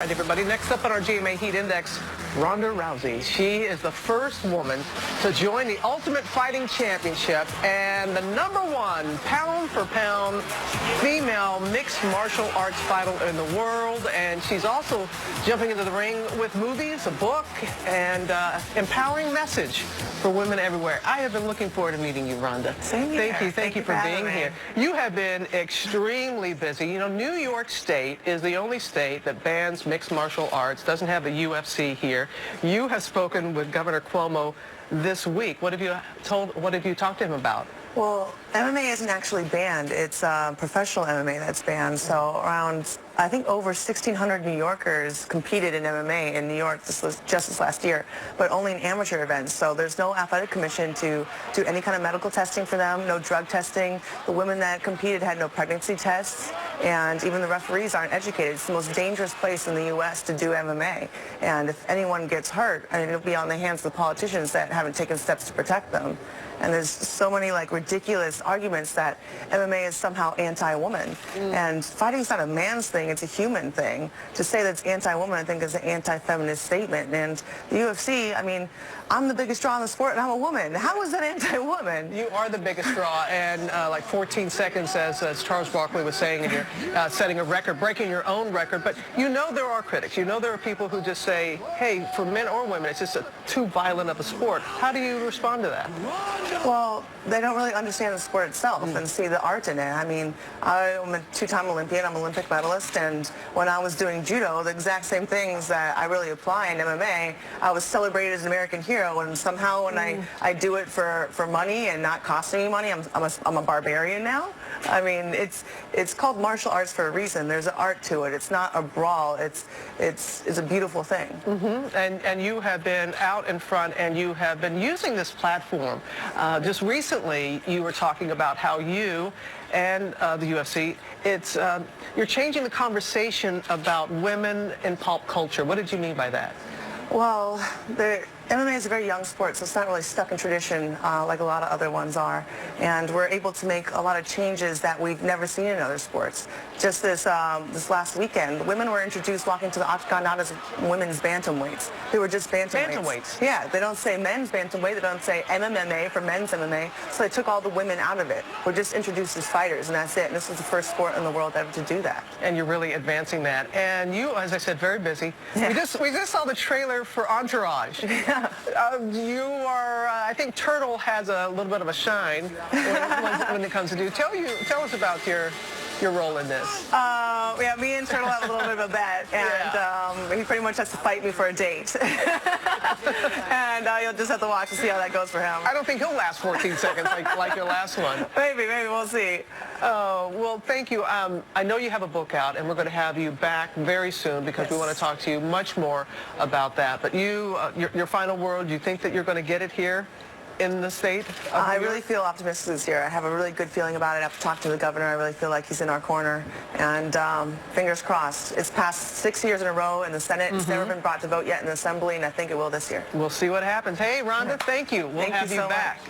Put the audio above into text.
All right, everybody, next up on our GMA Heat Index, Ronda Rousey. She is the first woman to join the Ultimate Fighting Championship and the #1 pound-for-pound female mixed martial arts fighter in the world. And she's also jumping into the ring with movies, a book, and empowering message for women everywhere. I have been looking forward to meeting you, Ronda. Same here. Thank you for being here. You have been extremely busy. You know, New York State is the only state that bans mixed martial arts, doesn't have a UFC here. You have spoken with Governor Cuomo this week. What have you talked to him about? Well, MMA isn't actually banned. It's professional MMA that's banned. So around, I think over 1,600 New Yorkers competed in MMA in New York just this last year, but only in amateur events. So there's no athletic commission to do any kind of medical testing for them, no drug testing. The women that competed had no pregnancy tests, and even the referees aren't educated. It's the most dangerous place in the U.S. to do MMA. And if anyone gets hurt, I mean, it'll be on the hands of the politicians that haven't taken steps to protect them. And there's so many ridiculous arguments that MMA is somehow anti-woman. And fighting's not a man's thing, it's a human thing. To say that it's anti-woman, I think, is an anti-feminist statement. And the UFC, I mean, I'm the biggest draw in the sport and I'm a woman. How is that anti-woman? You are the biggest draw, and 14 seconds, as Charles Barkley was saying, and you're setting a record, breaking your own record. But you know there are critics. You know there are people who just say, hey, for men or women, it's just too violent of a sport. How do you respond to that? Well, they don't really understand the sport itself and see the art in it. I mean, I'm a two-time Olympian, I'm an Olympic medalist, and when I was doing judo, the exact same things that I really apply in MMA, I was celebrated as an American hero, and somehow when I do it for money and not costing me money, I'm a barbarian now. I mean, it's called martial arts for a reason. There's an art to it. It's not a brawl. It's a beautiful thing. And you have been out in front, and you have been using this platform. Just recently, you were talking about how you and the UFC, you're changing the conversation about women in pop culture. What did you mean by that? Well, MMA is a very young sport, so it's not really stuck in tradition like a lot of other ones are. And we're able to make a lot of changes that we've never seen in other sports. Just this last weekend, women were introduced walking to the octagon not as women's bantamweights. They were just bantamweights. Bantamweights? Yeah, they don't say men's bantamweight, they don't say MMA for men's MMA, so they took all the women out of it. We're just introduced as fighters, and that's it. And this is the first sport in the world ever to do that. And you're really advancing that. And you, as I said, very busy. Yeah. We just saw the trailer for Entourage. You are, I think Turtle has a little bit of a shine when it comes to do. Tell us about your role in this. Yeah, me and Turtle have a little bit of a bet, and he pretty much has to fight me for a date. And you'll just have to watch and see how that goes for him. I don't think he'll last 14 seconds like your last one. Maybe we'll see. Well, thank you. I know you have a book out, and we're going to have you back very soon because we want to talk to you much more about that. But your final word, you think that you're going to get it here in the state of New York? I really feel optimistic this year. I have a really good feeling about it. I've talked to the governor. I really feel like he's in our corner. And fingers crossed. It's passed 6 years in a row in the Senate. It's never been brought to vote yet in the Assembly, and I think it will this year. We'll see what happens. Hey, Ronda, thank you. We'll have you back.